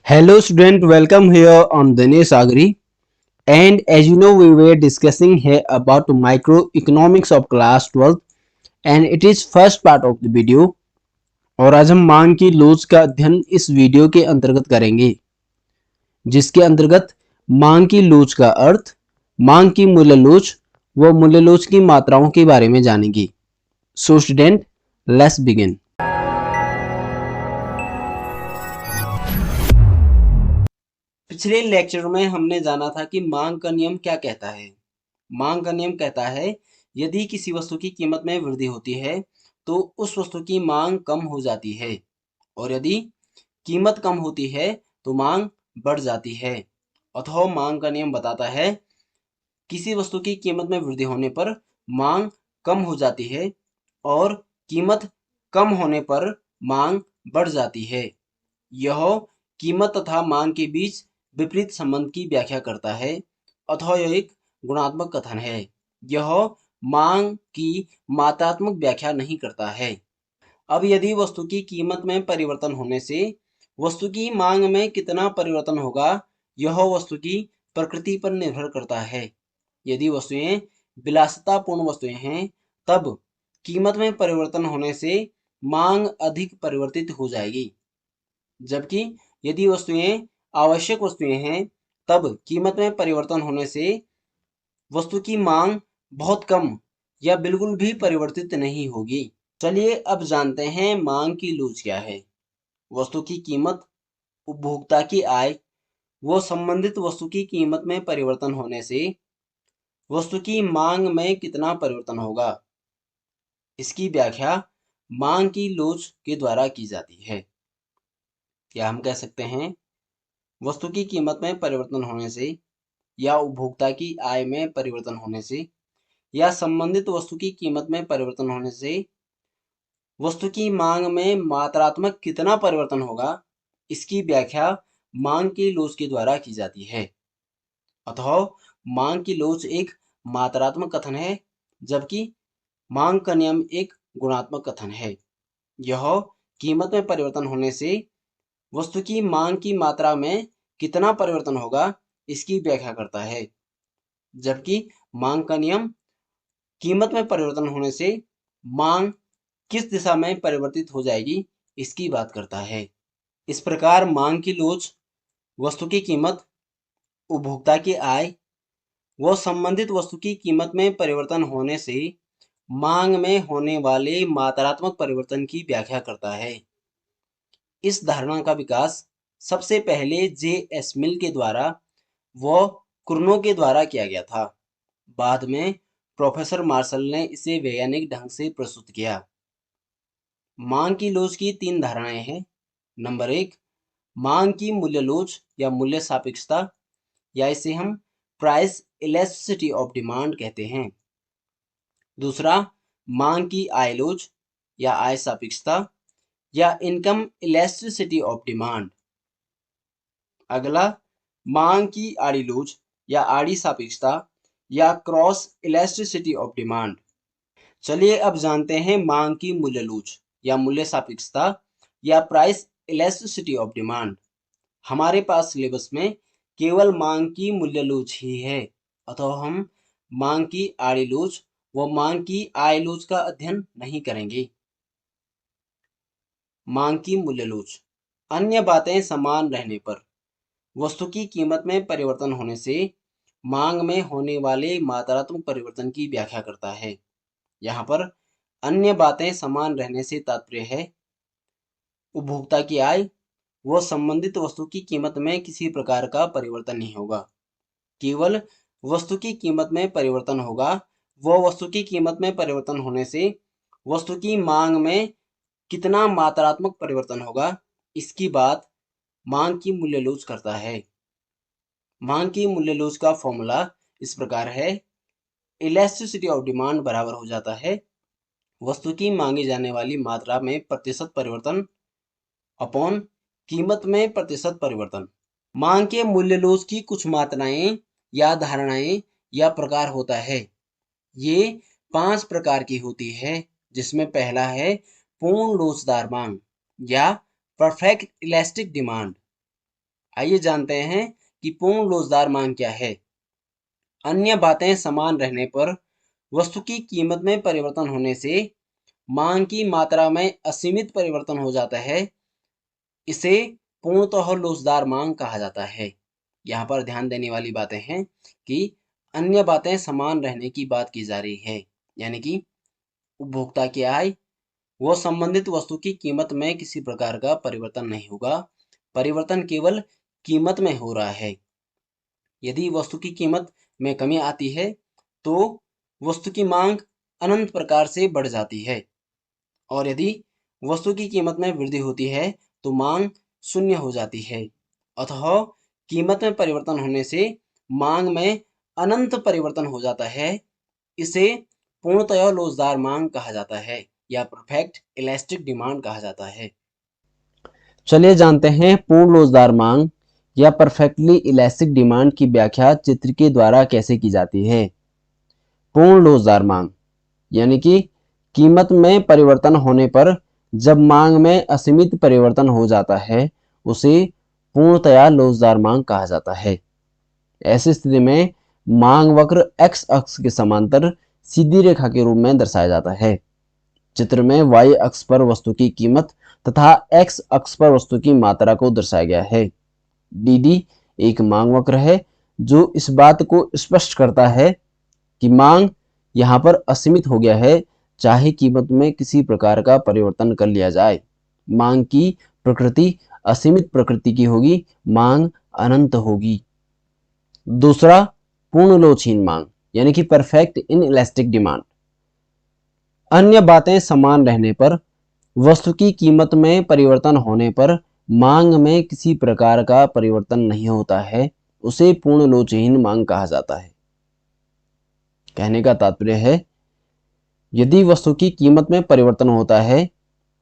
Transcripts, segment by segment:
Hello student, welcome here on Dinesh Agri. And as you know, we were discussing here about microeconomics of class 12 and it is first part of the video. और आज हम मांग की लोच का अध्ययन इस वीडियो के अंतर्गत करेंगे, जिसके अंतर्गत मांग की लोच का अर्थ, मांग की मूल्य लोच व मूल्य लोच की मात्राओं के बारे में जानेंगे. So student, let's begin. पिछले लेक्चर में हमने जाना था कि मांग का नियम क्या कहता है. मांग का नियम कहता है यदि किसी वस्तु की कीमत में वृद्धि होती है तो उस वस्तु की मांग कम हो जाती है, और यदि कीमत कम होती है तो मांग बढ़ जाती है. अथवा मांग का नियम बताता है किसी वस्तु की कीमत में वृद्धि होने पर मांग कम हो जाती है और कीमत कम होने पर मांग बढ़ जाती है. यह कीमत तथा मांग के बीच विपरीत संबंध की व्याख्या करता है अथवा यह एक गुणात्मक कथन है. यह मांग की मात्रात्मक व्याख्या नहीं करता है. अब यदि वस्तु की कीमत में परिवर्तन होने से वस्तु की मांग में कितना परिवर्तन होगा, यह वस्तु की प्रकृति पर निर्भर करता है. यदि वस्तुएं विलासितापूर्ण वस्तुएं हैं तब कीमत में परिवर्तन होने से मांग अधिक परिवर्तित हो जाएगी, जबकि यदि वस्तुएं आवश्यक वस्तुएं हैं तब कीमत में परिवर्तन होने से वस्तु की मांग बहुत कम या बिल्कुल भी परिवर्तित नहीं होगी. चलिए अब जानते हैं मांग की लोच क्या है. वस्तु की कीमत, उपभोक्ता की आय व संबंधित वस्तु की कीमत में परिवर्तन होने से वस्तु की मांग में कितना परिवर्तन होगा, इसकी व्याख्या मांग की लोच के द्वारा की जाती है. या हम कह सकते हैं वस्तु की कीमत में परिवर्तन होने से या उपभोक्ता की आय में परिवर्तन होने से या संबंधित वस्तु की कीमत में परिवर्तन होने से वस्तु की मांग में मात्रात्मक कितना परिवर्तन होगा, इसकी व्याख्या मांग की लोच के द्वारा की जाती है. अतः मांग की लोच एक मात्रात्मक कथन है, जबकि मांग का नियम एक गुणात्मक कथन है. यह कीमत में परिवर्तन होने से वस्तु की मांग की मात्रा में कितना परिवर्तन होगा, इसकी व्याख्या करता है, जबकि मांग का नियम कीमत में परिवर्तन होने से मांग किस दिशा में परिवर्तित हो जाएगी, इसकी बात करता है. इस प्रकार मांग की लोच वस्तु की कीमत, उपभोक्ता की आय व संबंधित वस्तु की कीमत में परिवर्तन होने से मांग में होने वाले मात्रात्मक परिवर्तन की व्याख्या करता है. इस धारणा का विकास सबसे पहले जे एस मिल के द्वारा व कुर्नो के द्वारा किया गया था. बाद में प्रोफेसर मार्शल ने इसे वैज्ञानिक ढंग से प्रस्तुत किया. मांग की लोच की तीन धारणाएं हैं. नंबर 1, मांग की मूल्य लोच या मूल्य सापेक्षता, या इसे हम प्राइस इलास्टिसिटी ऑफ डिमांड कहते हैं. दूसरा, मांग की आय लोच या आय सापेक्षता या इनकम इलास्टिसिटी ऑफ डिमांड. अगला, मांग की आड़ी लोच या आड़ी सापेक्षता या क्रॉस इलास्टिसिटी ऑफ डिमांड. चलिए अब जानते हैं मांग की मूल्य लोच या मूल्य सापेक्षता या प्राइस इलास्टिसिटी ऑफ डिमांड. हमारे पास सिलेबस में केवल मांग की मूल्य लोच ही है, अतः हम मांग की आड़ी लोच व मांग की आय लोच का अध्ययन नहीं करेंगे. मांग की मूल्य लोच अन्य बातें समान रहने पर वस्तु की कीमत में परिवर्तन होने से मांग में होने वाले मात्रात्मक परिवर्तन की व्याख्या करता है. यहाँ पर अन्य बातें समान रहने से तात्पर्य है उपभोक्ता की आय व संबंधित वस्तु की कीमत में किसी प्रकार का परिवर्तन नहीं होगा. केवल वस्तु की कीमत में परिवर्तन होगा. वह वस्तु की कीमत में परिवर्तन होने से वस्तु की मांग में कितना मात्रात्मक परिवर्तन होगा, इसकी बात मांग की मूल्य लोच करता है. मांग की मूल्य लोच का फॉर्मूला इस प्रकार है. इलास्टिसिटी ऑफ डिमांड बराबर हो जाता है वस्तु की मांगी जाने वाली मात्रा में प्रतिशत परिवर्तन अपॉन कीमत में प्रतिशत परिवर्तन. मांग के मूल्य लोच की कुछ मात्राएं या धारणाएं या प्रकार होता है. ये 5 प्रकार की होती है, जिसमें पहला है पूर्ण लोचदार मांग या परफेक्ट इलास्टिक डिमांड. आइए जानते हैं कि पूर्ण लोचदार मांग क्या है। अन्य बातें समान रहने पर वस्तु की कीमत में परिवर्तन होने से मांग की मात्रा में असीमित परिवर्तन हो जाता है। इसे पूर्णतः लोचदार मांग कहा जाता है। यहाँ पर ध्यान देने वाली बातें हैं कि अन्य बातें समान रहने की बात की जा रही है, यानी कि उपभोक्ता की आय व संबंधित वस्तु की कीमत में किसी प्रकार का परिवर्तन नहीं होगा। परिवर्तन केवल कीमत में हो रहा है। यदि वस्तु की कीमत में कमी आती है तो वस्तु की मांग अनंत प्रकार से बढ़ जाती है, और यदि वस्तु की कीमत में वृद्धि होती है तो मांग शून्य हो जाती है। अतः कीमत में परिवर्तन होने से मांग में अनंत परिवर्तन हो जाता है। इसे पूर्णतः लोचदार मांग कहा जाता है या परफेक्ट इलास्टिक डिमांड कहा जाता है। चलिए जानते हैं पूर्ण लोचदार मांग या परफेक्टली इलास्टिक डिमांड की व्याख्या चित्र के द्वारा कैसे की जाती है। पूर्ण लोचदार मांग यानी कि कीमत में परिवर्तन होने पर जब मांग में असीमित परिवर्तन हो जाता है उसे पूर्णतया लोचदार मांग कहा जाता है। ऐसी स्थिति में मांग वक्र एक्स अक्ष के समांतर सीधी रेखा के रूप में दर्शाया जाता है। चित्र में y अक्ष पर वस्तु की कीमत तथा x अक्ष पर वस्तु की मात्रा को दर्शाया गया है। dd एक मांग वक्र है जो इस बात को स्पष्ट करता है कि मांग यहाँ पर असीमित हो गया है, चाहे कीमत में किसी प्रकार का परिवर्तन कर लिया जाए। मांग की प्रकृति असीमित प्रकृति की होगी, मांग अनंत होगी। दूसरा, पूर्ण लोचहीन मांग यानी कि परफेक्ट इनइलास्टिक डिमांड। अन्य बातें समान रहने पर वस्तु की कीमत में परिवर्तन होने पर मांग में किसी प्रकार का परिवर्तन नहीं होता है, उसे पूर्ण लोचहीन मांग कहा जाता है। कहने का तात्पर्य है, यदि वस्तु की कीमत में परिवर्तन होता है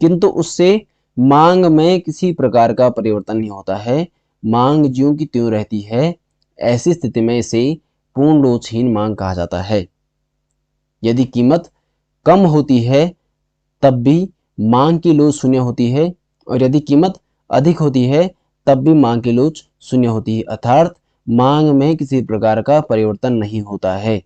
किंतु उससे मांग में किसी प्रकार का परिवर्तन नहीं होता है, मांग ज्यों की त्यों रहती है, ऐसी स्थिति में इसे पूर्ण लोचहीन मांग कहा जाता है। यदि कीमत कम होती है तब भी मांग की लोच शून्य होती है, और यदि कीमत अधिक होती है तब भी मांग की लोच शून्य होती है, अर्थात मांग में किसी प्रकार का परिवर्तन नहीं होता है।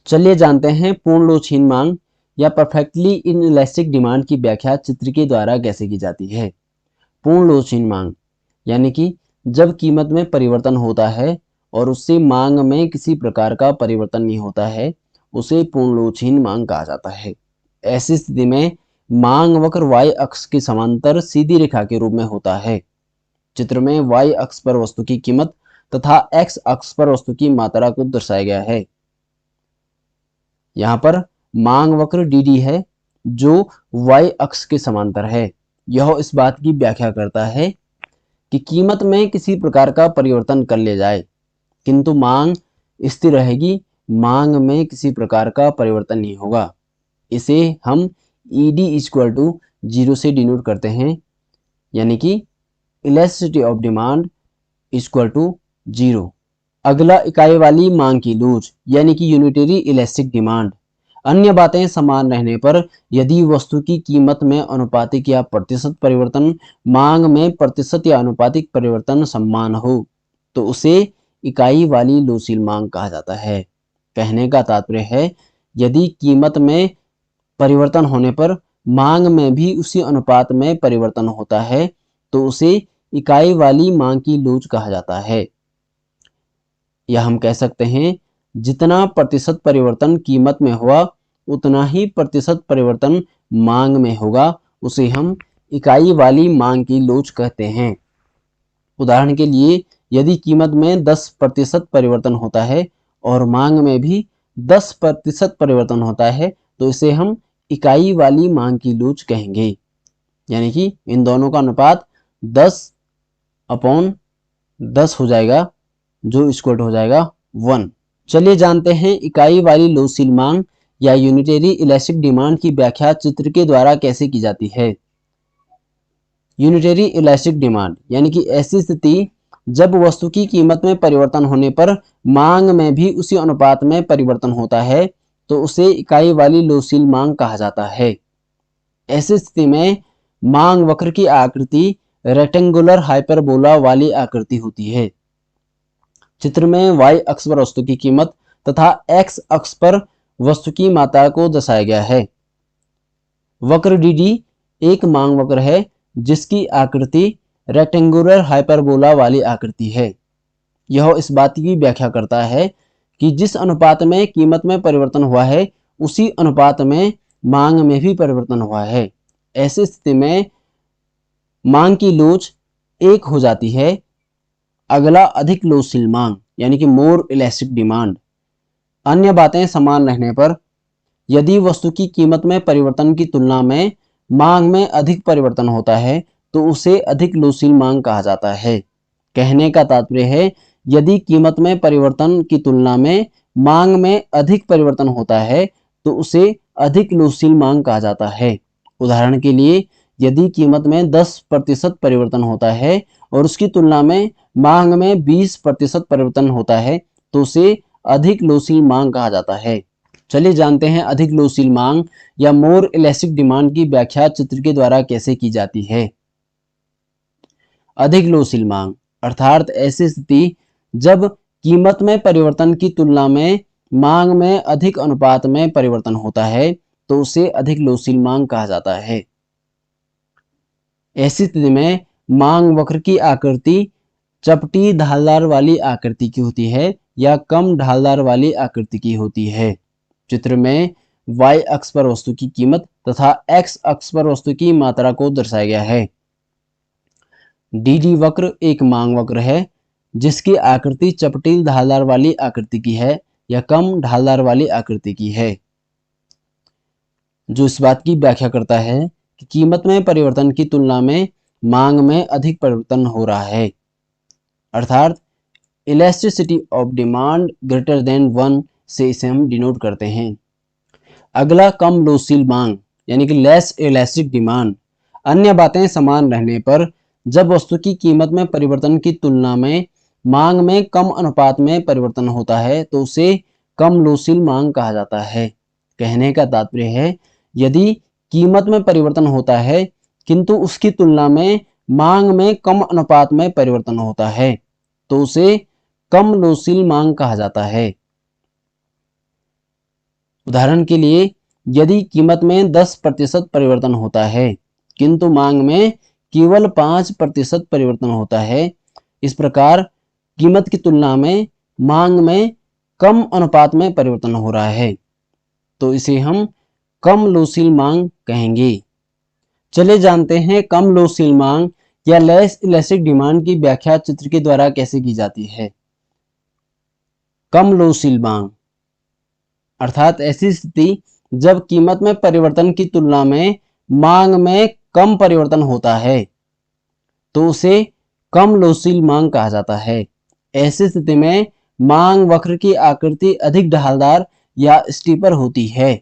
चलिए जानते हैं पूर्ण लोचहीन मांग या परफेक्टली इनइलास्टिक डिमांड की व्याख्या चित्र के द्वारा कैसे की जाती है। पूर्ण लोचहीन मांग यानी कि जब कीमत में परिवर्तन होता है और उससे मांग में किसी प्रकार का परिवर्तन नहीं होता है, उसे पूर्ण लोचहीन मांग कहा जाता है। ऐसी स्थिति में मांग वक्र y अक्ष के समांतर सीधी रेखा के रूप में होता है। चित्र में y अक्ष पर वस्तु की कीमत तथा x अक्ष पर वस्तु की मात्रा को दर्शाया गया है। यहाँ पर मांग वक्र dd है जो y अक्ष के समांतर है। यह इस बात की व्याख्या करता है कि कीमत में किसी प्रकार का परिवर्तन कर ले जाए किंतु मांग स्थिर रहेगी, मांग में किसी प्रकार का परिवर्तन नहीं होगा। इसे हम ED इक्वल टू 0 से डिनोट करते हैं, यानी कि elasticity of demand equal to 0। अगला, इकाई वाली मांग की लोच यानी कि यूनिटरी इलास्टिक डिमांड। अन्य बातें समान रहने पर यदि वस्तु की कीमत में अनुपातिक या प्रतिशत परिवर्तन मांग में प्रतिशत या अनुपातिक परिवर्तन समान हो तो उसे इकाई वाली लोचशील मांग कहा जाता है। कहने का तात्पर्य है, यदि कीमत में परिवर्तन होने पर मांग में भी उसी अनुपात में परिवर्तन होता है तो उसे इकाई वाली मांग की लोच कहा जाता है। या हम कह सकते हैं, जितना प्रतिशत परिवर्तन कीमत में हुआ उतना ही प्रतिशत परिवर्तन मांग में होगा, उसे हम इकाई वाली मांग की लोच कहते हैं। उदाहरण के लिए, यदि कीमत में 10% परिवर्तन होता है और मांग में भी 10% परिवर्तन होता है तो इसे हम इकाई वाली मांग की लोच कहेंगे। यानी कि इन दोनों का अनुपात 10/10 हो जाएगा, जो इक्वल हो जाएगा 1। चलिए जानते हैं इकाई वाली लोचशील मांग या यूनिटरी इलास्टिक डिमांड की व्याख्या चित्र के द्वारा कैसे की जाती है। यूनिटरी इलास्टिक डिमांड यानी कि ऐसी स्थिति जब वस्तु की कीमत में परिवर्तन होने पर मांग में भी उसी अनुपात में परिवर्तन होता है तो उसे इकाई वाली लोचशील मांग कहा जाता है। ऐसी स्थिति में मांग वक्र की आकृति रेक्टेंगुलर हाइपरबोला वाली आकृति होती है। चित्र में y अक्ष पर वस्तु की कीमत तथा x अक्ष पर वस्तु की मात्रा को दर्शाया गया है। वक्र DD एक मांग वक्र है जिसकी आकृति रेक्टेंगुलर हाइपरबोला वाली आकृति है। यह इस बात की व्याख्या करता है कि जिस अनुपात में कीमत में परिवर्तन हुआ है उसी अनुपात में मांग में भी परिवर्तन हुआ है। ऐसी स्थिति में मांग की लोच एक हो जाती है। अगला अधिक लोचशील मांग यानी कि मोर इलास्टिक डिमांड। अन्य बातें समान रहने पर यदि वस्तु की कीमत में परिवर्तन की तुलना में मांग में अधिक परिवर्तन होता है तो उसे अधिक लोचशील मांग कहा जाता है। कहने का तात्पर्य है यदि कीमत में परिवर्तन की तुलना में मांग में अधिक परिवर्तन होता है तो उसे अधिक लोचशील मांग कहा जाता है। उदाहरण के लिए यदि कीमत में 10% परिवर्तन होता है और उसकी तुलना में मांग में 20% परिवर्तन होता है तो उसे अधिक लोचशील मांग कहा जाता है। चलिए जानते हैं अधिक लोचशील मांग या मोर इलास्टिक डिमांड की व्याख्या चित्र के द्वारा कैसे की जाती है। अधिक लोचशील मांग अर्थात ऐसी स्थिति जब कीमत में परिवर्तन की तुलना में मांग में अधिक अनुपात में परिवर्तन होता है तो उसे अधिक लोचशील मांग कहा जाता है। ऐसी स्थिति में मांग वक्र की आकृति चपटी ढालदार वाली आकृति की होती है या कम ढालदार वाली आकृति की होती है। चित्र में y अक्ष पर वस्तु की कीमत तथा x अक्ष पर वस्तु की मात्रा को दर्शाया गया है। DD वक्र एक मांग वक्र है जिसकी आकृति चपटी ढालदार वाली आकृति की है या कम ढालदार वाली आकृति की है, जो इस बात की व्याख्या करता है कि कीमत में परिवर्तन की तुलना में मांग में अधिक परिवर्तन हो रहा है, अर्थात elasticity of demand greater than 1 से इसे हम डिनोट करते हैं। अगला कम लोचशील मांग यानी कि लेस इलास्टिक डिमांड। अन्य बातें समान रहने पर जब वस्तु की कीमत में परिवर्तन की तुलना में मांग में कम अनुपात में परिवर्तन होता है तो उसे कम लोचशील मांग कहा जाता है। कहने का तात्पर्य है यदि कीमत में परिवर्तन होता है किंतु उसकी तुलना में मांग में कम अनुपात में परिवर्तन होता है तो उसे कम लोचशील मांग कहा जाता है। उदाहरण के लिए यदि कीमत में 10% परिवर्तन होता है किंतु मांग में केवल 5% परिवर्तन होता है, इस प्रकार कीमत की तुलना में मांग में कम अनुपात में परिवर्तन हो रहा है तो इसे हम कम लोचशील मांग कहेंगे। चले जानते हैं कम लोचशील मांग या लेस इलास्टिक डिमांड की व्याख्या चित्र के द्वारा कैसे की जाती है। कम लोचशील मांग अर्थात ऐसी स्थिति जब कीमत में परिवर्तन की तुलना में मांग में कम परिवर्तन होता है तो उसे कम लोचशील मांग कहा जाता है। ऐसी स्थिति में मांग वक्र की आकृति अधिक ढालदार या स्टीपर होती है।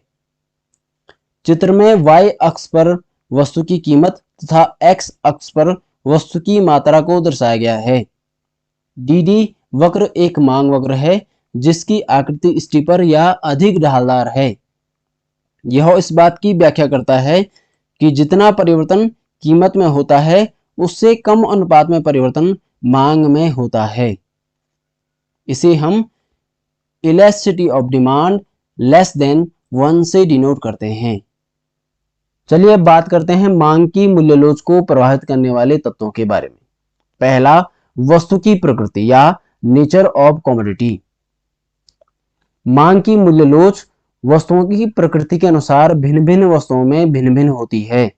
चित्र में y अक्ष पर वस्तु की कीमत तथा x अक्ष पर वस्तु की मात्रा को दर्शाया गया है। DD वक्र एक मांग वक्र है जिसकी आकृति स्टीपर या अधिक ढालदार है। यह इस बात की व्याख्या करता है कि जितना परिवर्तन कीमत में होता है उससे कम अनुपात में परिवर्तन मांग में होता है। इसे हम elasticity of demand less than 1 से डिनोट करते हैं। चलिए अब बात करते हैं मांग की मूल्यलोच को प्रभावित करने वाले तत्वों के बारे में। पहला, वस्तु की प्रकृति या नेचर ऑफ कमोडिटी। मांग की मूल्यलोच वस्तुओं की प्रकृति के अनुसार भिन्न भिन्न वस्तुओं में भिन्न भिन्न होती है।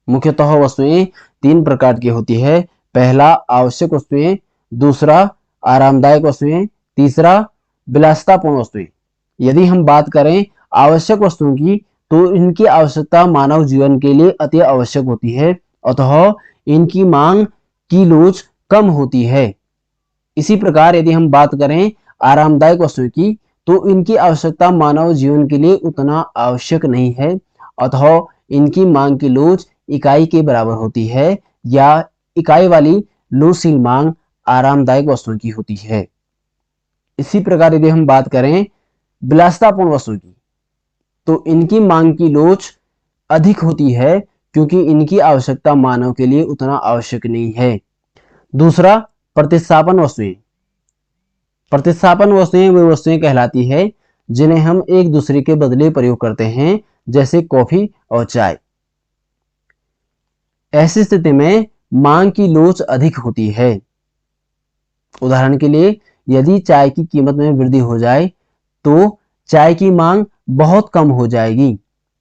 मुख्यतः वस्तुएं 3 प्रकार की होती है। पहला, आवश्यक वस्तुएं, दूसरा आरामदायक वस्तुएं, तीसरा विलासितापूर्ण वस्तुएं। यदि हम बात करें आवश्यक वस्तुओं की तो इनकी आवश्यकता मानव जीवन के लिए अति आवश्यक होती है, अतः इनकी मांग की लोच कम होती है। इसी प्रकार यदि हम बात करें आरामदायक वस्तुओं की तो इनकी आवश्यकता मानव जीवन के लिए उतना आवश्यक नहीं है, अतः इनकी मांग की लोच इकाई के बराबर होती है या इकाई वाली लोचशील मांग आरामदायक वस्तुओं की होती है। इसी प्रकार यदि हम बात करें विलासितापूर्ण वस्तुओं की तो इनकी मांग की लोच अधिक होती है क्योंकि इनकी आवश्यकता मानव के लिए उतना आवश्यक नहीं है। दूसरा, प्रतिस्थापन वस्तुएं। प्रतिस्थापन वस्तुएं वे वस्तुएं कहलाती है जिन्हें हम एक दूसरे के बदले प्रयोग करते हैं, जैसे कॉफी और चाय। ऐसी स्थिति में मांग की लोच अधिक होती है। उदाहरण के लिए, यदि चाय की कीमत में वृद्धि हो जाए तो चाय की मांग बहुत कम हो जाएगी,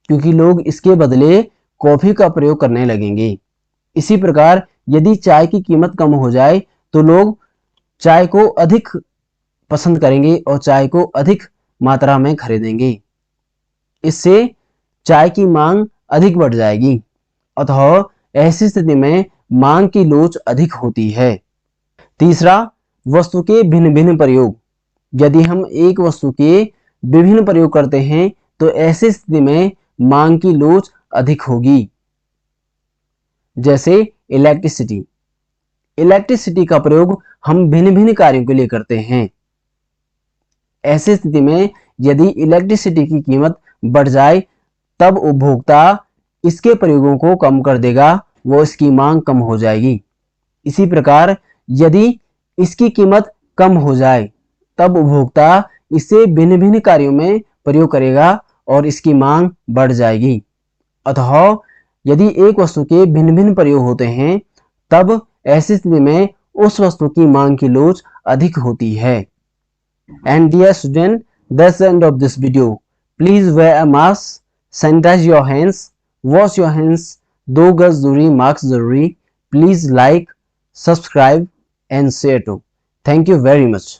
क्योंकि लोग इसके बदले कॉफी का प्रयोग करने लगेंगे। इसी प्रकार यदि चाय की कीमत कम हो जाए तो लोग चाय को अधिक पसंद करेंगे और चाय को अधिक मात्रा में खरीदेंगे। इससे चाय की मांग अधिक बढ़ जाएगी। अतः ऐसी स्थिति में मांग की लोच अधिक होती है। तीसरा, वस्तु के भिन्न भिन्न प्रयोग। यदि हम एक वस्तु के विभिन्न प्रयोग करते हैं तो ऐसी स्थिति में मांग की लोच अधिक होगी। जैसे इलेक्ट्रिसिटी। इलेक्ट्रिसिटी का प्रयोग हम भिन्न भिन्न कार्यों के लिए करते हैं। ऐसी स्थिति में यदि इलेक्ट्रिसिटी की कीमत बढ़ जाए तब उपभोक्ता इसके प्रयोगों को कम कर देगा, वो इसकी मांग कम हो जाएगी। इसी प्रकार यदि इसकी कीमत कम हो जाए तब उपभोक्ता इसे भिन्न भिन्न कार्यों में प्रयोग करेगा और इसकी मांग बढ़ जाएगी। अतः यदि एक वस्तु के भिन्न भिन्न प्रयोग होते हैं तब ऐसी स्थिति में उस वस्तु की मांग की लोच अधिक होती है। And dear student, that's the end of this video. Please wear a mask, sanitize your hands, wash your hands, 2 गज दूरी, मास्क जरूरी। Please like, subscribe and share too. Thank you very much.